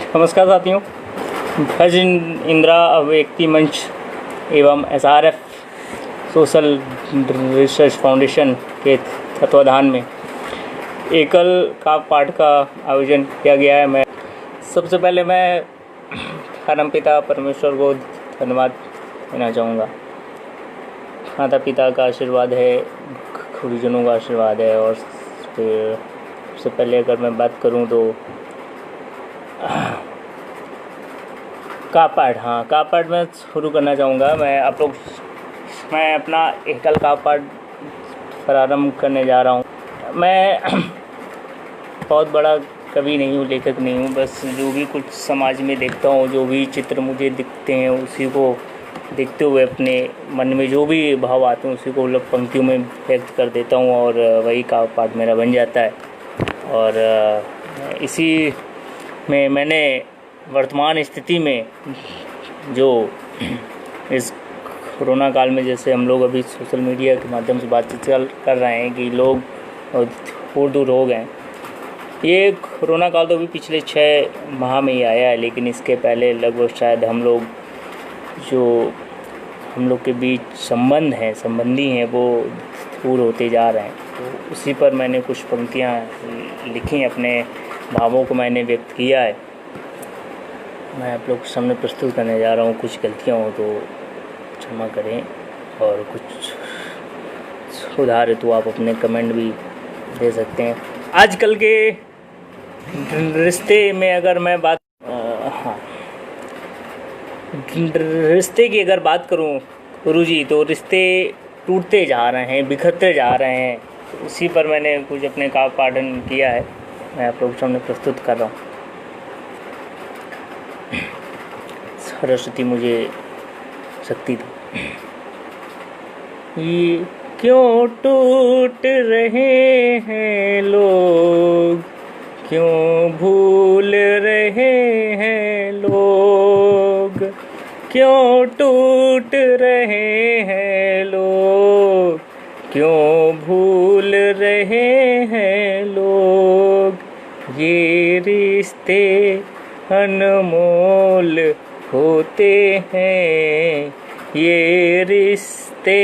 नमस्कार साथियों, हज इंदिरा व्यक्ति मंच एवं SRF सोशल रिसर्च फाउंडेशन के तत्वाधान में एकल का पाठ का आयोजन किया गया है। मैं सबसे पहले परमपिता परमेश्वर को धन्यवाद देना चाहूँगा। माता पिता का आशीर्वाद है, गुरुजनों का आशीर्वाद है। और फिर सबसे पहले अगर मैं बात करूँ तो का पाठ में शुरू करना चाहूँगा। मैं अपना एकल का पाठ प्रारंभ करने जा रहा हूँ। मैं बहुत बड़ा कवि नहीं हूँ, लेखक नहीं हूँ। बस जो भी कुछ समाज में देखता हूँ, जो भी चित्र मुझे दिखते हैं, उसी को देखते हुए अपने मन में जो भी भाव आते हैं उसी को पंक्तियों में व्यक्त कर देता हूँ और वही का पाठ मेरा बन जाता है। और इसी में मैंने वर्तमान स्थिति में जो इस कोरोना काल में, जैसे हम लोग अभी सोशल मीडिया के माध्यम से बातचीत कर रहे हैं कि लोग दूर हो गए। ये कोरोना काल तो अभी पिछले 6 माह में ही आया है, लेकिन इसके पहले लगभग शायद हम लोग के बीच संबंधी हैं वो दूर होते जा रहे हैं। तो उसी पर मैंने कुछ पंक्तियाँ लिखी, अपने भावों को मैंने व्यक्त किया है। मैं आप लोग के सामने प्रस्तुत करने जा रहा हूँ। कुछ गलतियाँ हो तो क्षमा करें, और कुछ सुधार है तो आप अपने कमेंट भी दे सकते हैं। आजकल के रिश्ते में अगर मैं रिश्ते की अगर बात करूँ गुरुजी, तो रिश्ते टूटते जा रहे हैं, बिखरते जा रहे हैं। तो उसी पर मैंने कुछ अपने का पाठन किया है, मैं आप लोगों के सामने प्रस्तुत कर रहा हूँ। सरस्वती मुझे शक्ति दी। ये क्यों टूट रहे हैं लोग, क्यों भूल रहे हैं लोग, क्यों टूट रहे हैं लोग, क्यों भूल रहे हैं लोग। ये रिश्ते अनमोल होते हैं, ये रिश्ते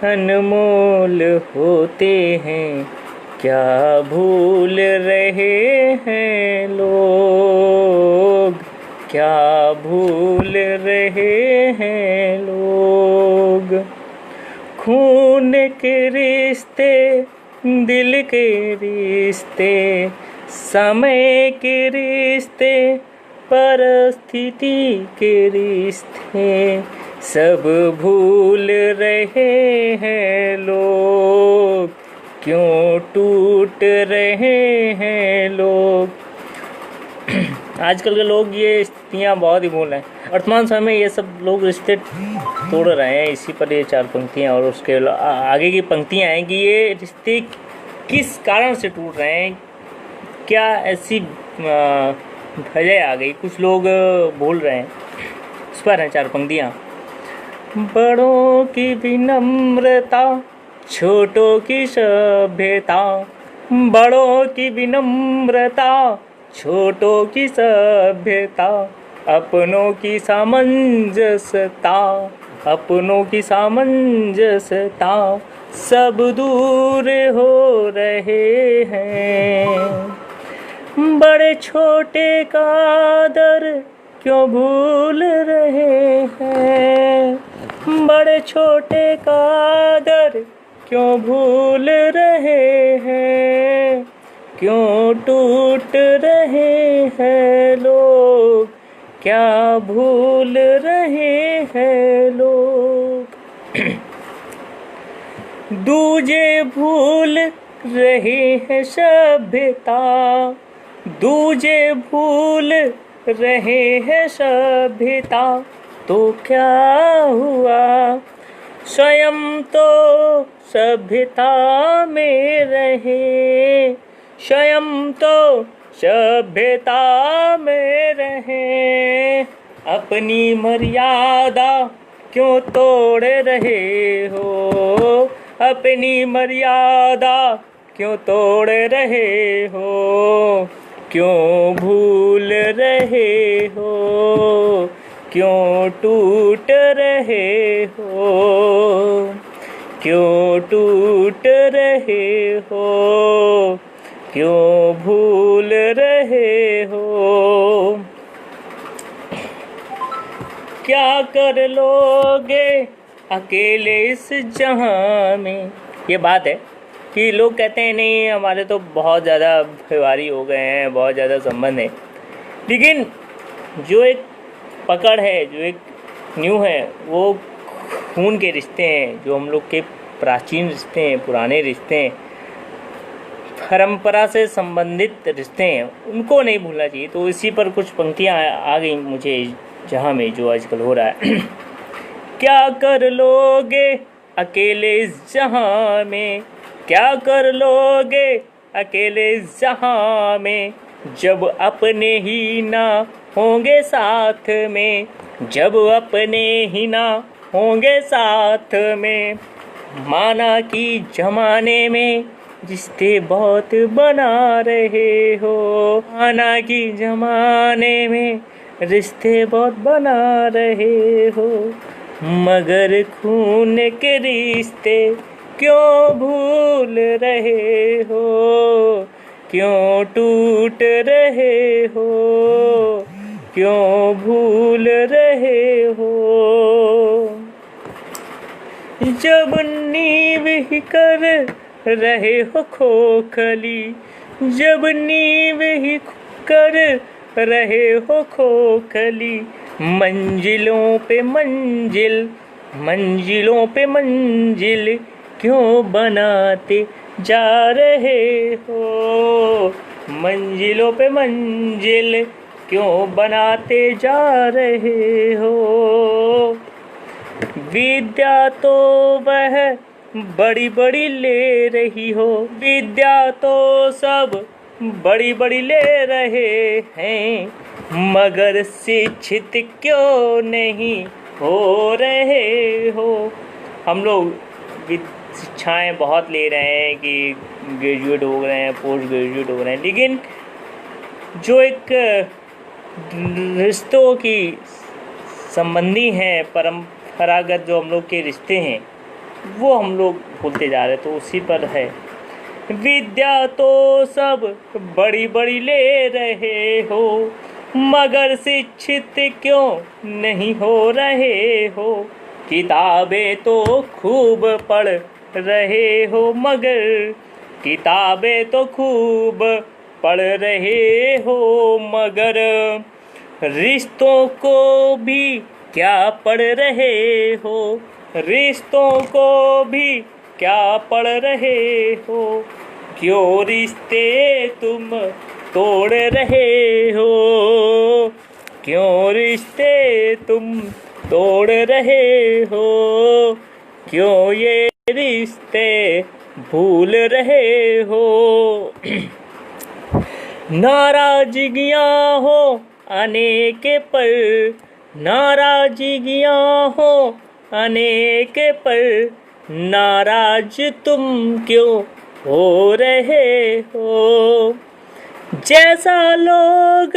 अनमोल होते हैं। क्या भूल रहे हैं लोग, क्या भूल रहे हैं लोग। खून के रिश्ते, दिल के रिश्ते, समय के रिश्ते, परिस्थिति के रिश्ते, सब भूल रहे हैं लोग। क्यों टूट रहे हैं लोग। आजकल के लोग ये स्थितियाँ बहुत ही भूल रहे हैं। वर्तमान समय में ये सब लोग रिश्ते तोड़ रहे हैं। इसी पर ये 4 पंक्तियाँ और उसके आगे की पंक्तियाँ हैं कि ये रिश्ते किस कारण से टूट रहे हैं, क्या ऐसी वजह आ गई, कुछ लोग भूल रहे हैं। उस पर हैं 4 पंक्तियाँ। बड़ों की विनम्रता, छोटों की सभ्यता, बड़ों की विनम्रता, छोटों की सभ्यता, अपनों की सामंजस्यता, अपनों की सामंजस्यता, सब दूर हो रहे हैं। बड़े छोटे का आदर क्यों भूल रहे हैं, बड़े छोटे का आदर क्यों भूल रहे हैं। क्यों टूट रहे हैं लोग, क्या भूल रहे हैं लोग। दूजे भूल रहे हैं सभ्यता, दूजे भूल रहे हैं सभ्यता, तो क्या हुआ। स्वयं तो सभ्यता में रहे, स्वयं तो सभ्यता में रहे। अपनी मर्यादा क्यों तोड़ रहे हो, अपनी मर्यादा क्यों तोड़ रहे हो। क्यों भूल रहे हो, क्यों टूट रहे हो, क्यों टूट रहे हो, क्यों भूल रहे हो। क्या कर लोगे अकेले इस जहां में। ये बात है कि लोग कहते हैं नहीं हमारे तो बहुत ज़्यादा व्यवहारी हो गए हैं, बहुत ज़्यादा संबंध है, लेकिन जो एक पकड़ है, जो एक न्यू है, वो खून के रिश्ते हैं, जो हम लोग के प्राचीन रिश्ते हैं, पुराने रिश्ते हैं, परंपरा से संबंधित रिश्ते हैं, उनको नहीं भूलना चाहिए। तो इसी पर कुछ पंक्तियाँ आ गई मुझे जहाँ में जो आजकल हो रहा है। क्या कर लोगे अकेले इस जहां में, क्या कर लोगे अकेले इस जहां में, जब अपने ही ना होंगे साथ में, जब अपने ही ना होंगे साथ में। माना कि जमाने में रिश्ते बहुत बना रहे हो, माना कि जमाने में रिश्ते बहुत बना रहे हो, मगर खून के रिश्ते क्यों भूल रहे हो, क्यों टूट रहे हो, क्यों भूल रहे हो। जब नींव ही कर रहे हो खोखली, जब नींव ही कर रहे हो खोखली, मंजिलों पे मंजिल, मंजिलों पे मंजिल क्यों बनाते जा रहे हो, मंजिलों पे मंजिल क्यों बनाते जा रहे हो। विद्या तो वह बड़ी बड़ी ले रही हो, विद्या तो सब बड़ी बड़ी ले रहे हैं, मगर शिक्षित क्यों नहीं हो रहे हो। हम लोग शिक्षाएं बहुत ले रहे हैं कि ग्रेजुएट हो रहे हैं, पोस्ट ग्रेजुएट हो रहे हैं, लेकिन जो एक रिश्तों की संबंधी हैं, परंपरागत जो हम लोग के रिश्ते हैं, वो हम लोग भूलते जा रहे हैं। तो उसी पर है, विद्या तो सब बड़ी बड़ी ले रहे हो, मगर शिक्षित क्यों नहीं हो रहे हो। किताबें तो खूब पढ़ रहे हो, मगर किताबें तो खूब पढ़ रहे हो, मगर रिश्तों को भी क्या पढ़ रहे हो, रिश्तों को भी क्या पढ़ रहे हो। क्यों रिश्ते तुम तोड़ रहे हो, क्यों रिश्ते तुम तोड़ रहे हो, क्यों ये रिश्ते भूल रहे हो। नाराजगियाँ हो अनेक पर, नाराजगियाँ हो अनेक पर, नाराज तुम क्यों हो रहे हो। जैसा लोग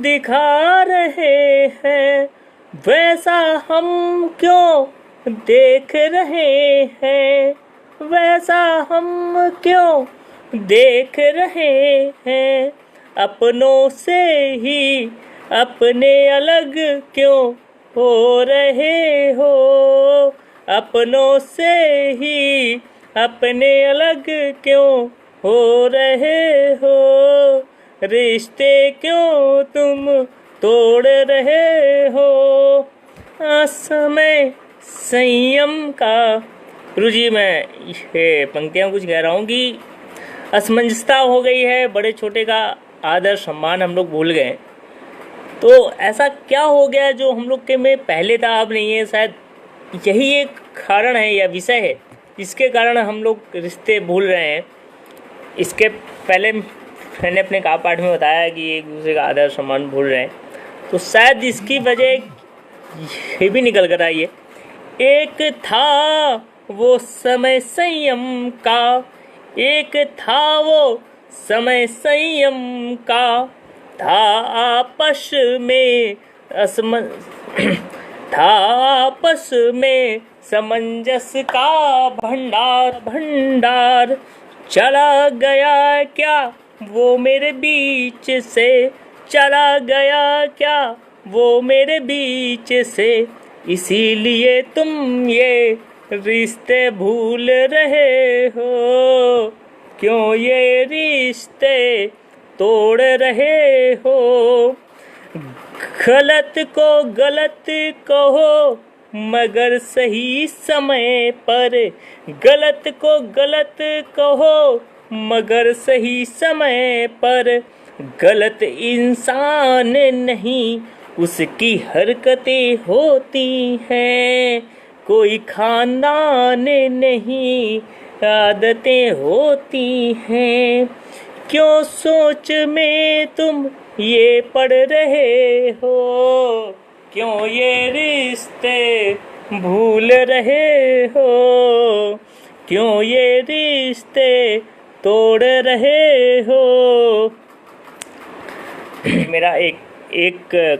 दिखा रहे हैं वैसा हम क्यों देख रहे हैं, वैसा हम क्यों देख रहे हैं। अपनों से ही अपने अलग क्यों हो रहे हो, अपनों से ही अपने अलग क्यों हो रहे हो। रिश्ते क्यों तुम तोड़ रहे हो। समय संयम का। गुरुजी मैं ये पंक्तियाँ कुछ कह रहा हूँ कि असमंजसता हो गई है, बड़े छोटे का आदर सम्मान हम लोग भूल गए। तो ऐसा क्या हो गया जो हम लोग के में पहले था अब नहीं है। शायद यही एक कारण है या विषय है जिसके कारण हम लोग रिश्ते भूल रहे हैं। इसके पहले मैंने अपने का पाठ में बताया कि एक दूसरे का आदर सम्मान भूल रहे हैं, तो शायद इसकी वजह ये भी निकल कर आई है। एक था वो समय संयम का, एक था वो समय संयम का था आपस में था आपस में समंजस का भंडार भंडार। चला गया क्या वो मेरे बीच से, चला गया क्या वो मेरे बीच से, इसीलिए तुम ये रिश्ते भूल रहे हो, क्यों ये रिश्ते तोड़ रहे हो। गलत को गलत कहो मगर सही समय पर, गलत को गलत कहो मगर सही समय पर। गलत इंसान नहीं उसकी हरकतें होती हैं, कोई खानदान नहीं आदतें होती हैं। क्यों सोच में तुम ये पड़ रहे हो, क्यों ये रिश्ते भूल रहे हो, क्यों ये रिश्ते तोड़ रहे हो। मेरा एक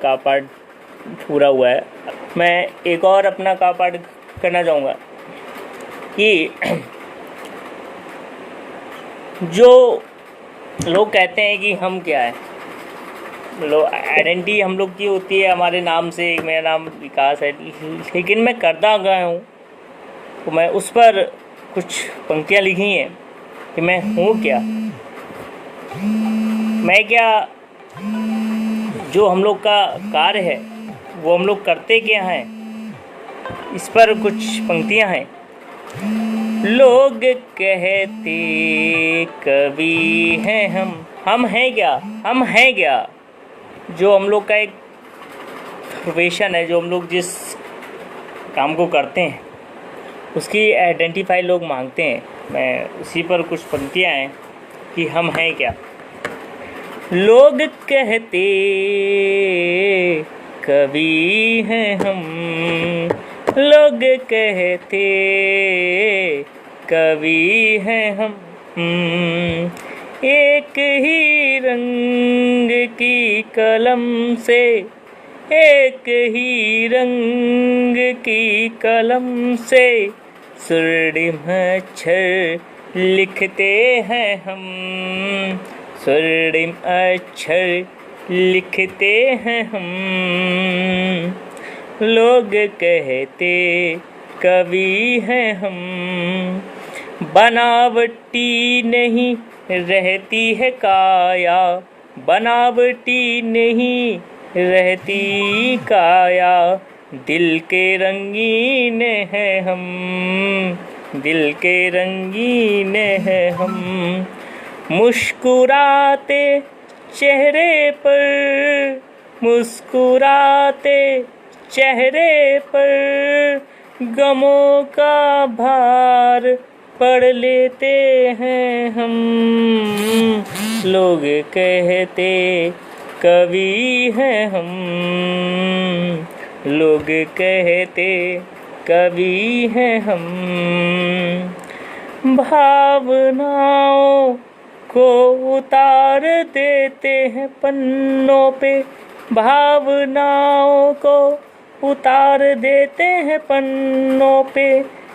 का पार्ट पूरा हुआ है। मैं एक और अपना का पार्ट करना चाहूँगा कि जो लोग कहते हैं कि हम क्या है, लोग आइडेंटिटी हम लोग की होती है हमारे नाम से। मेरा नाम विकास है, लेकिन मैं करता गया हूँ तो मैं उस पर कुछ पंक्तियाँ लिखी हैं कि मैं हूँ क्या, मैं क्या। जो हम लोग का कार्य है वो हम लोग करते क्या हैं, इस पर कुछ पंक्तियाँ हैं। लोग कहते कवि हैं हम हैं क्या, हम हैं क्या। जो हम लोग का एक प्रोफेशन है, जो हम लोग जिस काम को करते हैं उसकी आइडेंटिफाई लोग मांगते हैं। मैं उसी पर कुछ पंक्तियाँ हैं कि हम हैं क्या। लोग कहते कवि हैं हम, लोग कहते कवि हैं हम। एक ही रंग की कलम से, एक ही रंग की कलम से स्वर्णिम अक्षर लिखते हैं हम, स्वर्णिम अक्षर लिखते हैं हम। लोग कहते कवि हैं हम, बनावटी नहीं रहती है काया, बनावटी नहीं रहती काया। दिल के रंगीन हैं हम, दिल के रंगीन हैं हम। मुस्कुराते चेहरे पर, मुस्कुराते चेहरे पर गमों का भार पढ़ लेते हैं हम। लोग कहते कवि हैं हम, लोग कहते कवि हैं हम। भावनाओं को उतार देते हैं पन्नों पे, भावनाओं को उतार देते हैं पन्नों पे।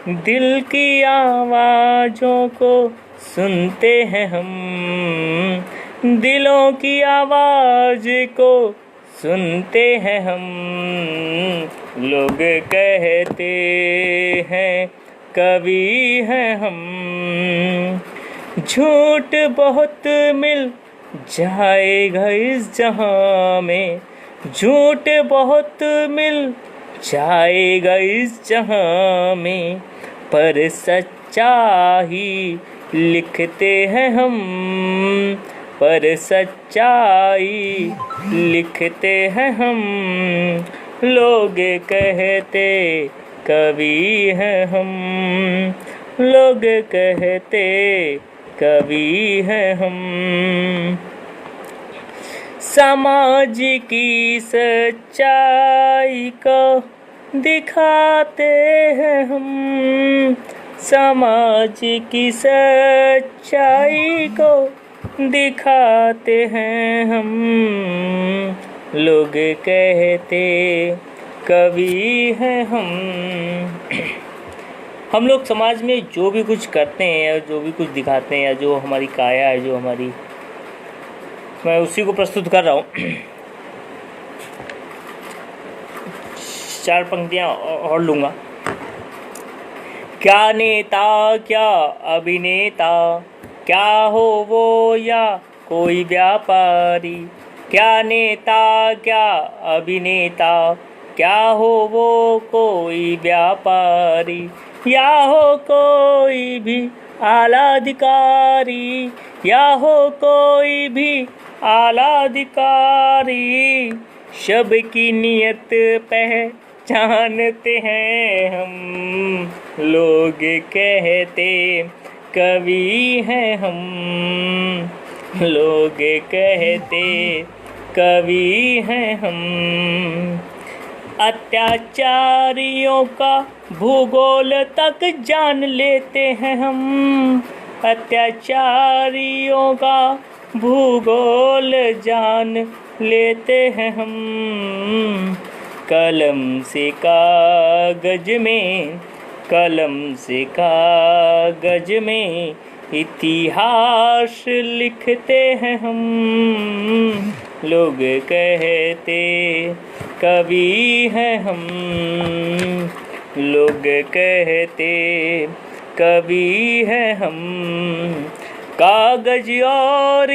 दिल की आवाज़ों को सुनते हैं हम, दिलों की आवाज़ को सुनते हैं हम। लोग कहते हैं कवि हैं हम। झूठ बहुत मिल जाएगा इस जहां में, झूठ बहुत मिल जाएगा इस जहां में, पर सच्चाई लिखते हैं हम, पर सच्चाई लिखते हैं हम। लोग कहते कवि हैं हम, लोग कहते कवि हैं हम। समाज की सच्चाई को दिखाते हैं हम, समाज की सच्चाई को दिखाते हैं हम। लोग कहते कवि हैं हम। हम लोग समाज में जो भी कुछ करते हैं या जो भी कुछ दिखाते हैं या जो हमारी काया है, जो हमारी, मैं उसी को प्रस्तुत कर रहा हूँ। 4 पंक्तियाँ और लूँगा। क्या नेता क्या अभिनेता, क्या हो वो या कोई व्यापारी। क्या नेता क्या अभिनेता, क्या हो वो कोई व्यापारी, या हो कोई भी आला अधिकारी, या हो कोई भी आला अधिकारी। सबकी नियत पहचानते हैं हम। लोग कहते कवि हैं हम। लोग कहते कवि हैं हम। अत्याचारियों का भूगोल तक जान लेते हैं हम। अत्याचारियों का भूगोल जान लेते हैं हम। कलम से कागज में, कलम से कागज में इतिहास लिखते हैं हम। लोग कहते कवि हैं हम। लोग कहते कवि हैं हम। कागज और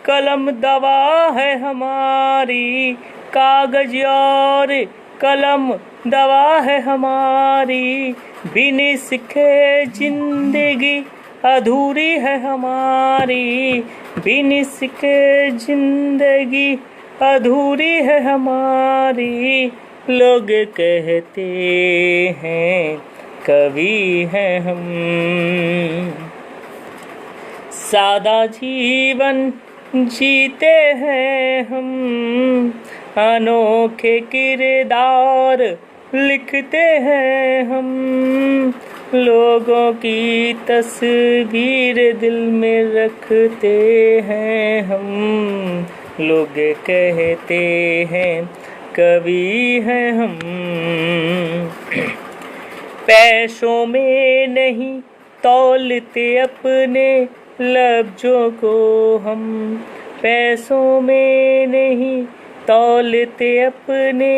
कलम दवा है हमारी। कागज और कलम दवा है हमारी। बिन इसके जिंदगी अधूरी है हमारी। बिन इसके जिंदगी अधूरी है हमारी। लोग कहते हैं कवि हैं हम। सादा जीवन जीते हैं हम। अनोखे किरदार लिखते हैं हम। लोगों की तस्वीर दिल में रखते हैं हम। लोग कहते हैं कवि हैं हम। पैसों में नहीं तौलते अपने लफ्ज़ों को हम। पैसों में नहीं तौलते अपने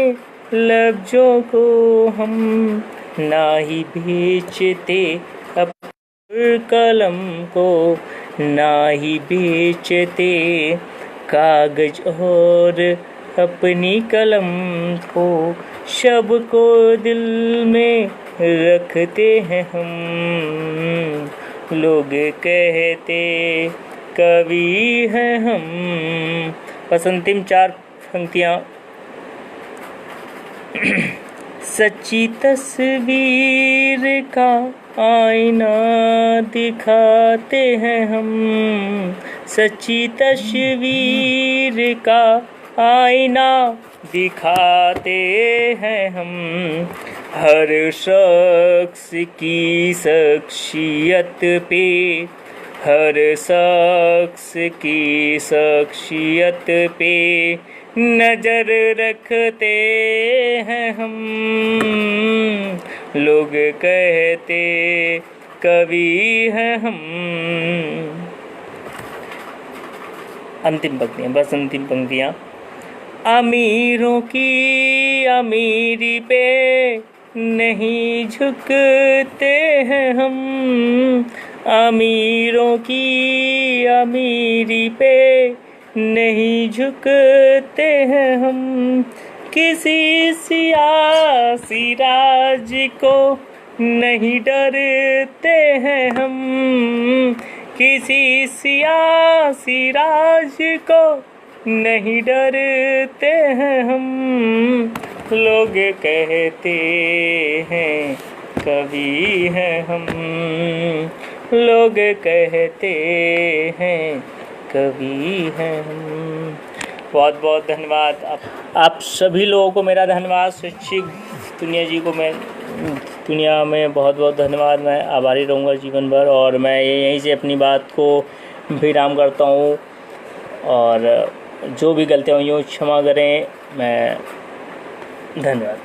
लफ्ज़ों को हम। ना ही बेचते अपने कलम को, ना ही बेचते कागज और अपनी कलम को। सबको दिल में रखते हैं हम। लोग कहते कवि हैं हम। बस अंतिम 4 पंक्तियाँ। सच्ची तस्वीर का आईना दिखाते हैं हम। सच्ची तस्वीर का आईना दिखाते हैं हम। हर शख्स की शख्सियत पे, हर शख्स की शख्सियत पे नजर रखते हैं हम। लोग कहते कवि हैं हम। अंतिम पंक्तियाँ, बस अंतिम पंक्तियाँ। अमीरों की अमीरी पे नहीं झुकते हैं हम। अमीरों की अमीरी पे नहीं झुकते हैं हम। किसी सियासी राज को नहीं डरते हैं हम। किसी सियासी राज को नहीं डरते हैं हम। लोग कहते हैं कवि हैं हम। लोग कहते हैं कवि हैं हम। बहुत बहुत धन्यवाद आप सभी लोगों को। मेरा धन्यवाद। शिक्षक दुनिया में बहुत बहुत धन्यवाद। मैं आभारी रहूँगा जीवन भर। और मैं यहीं से अपनी बात को विराम करता हूँ। और जो भी गलतियाँ हुई हो क्षमा करें। मैं धन्यवाद।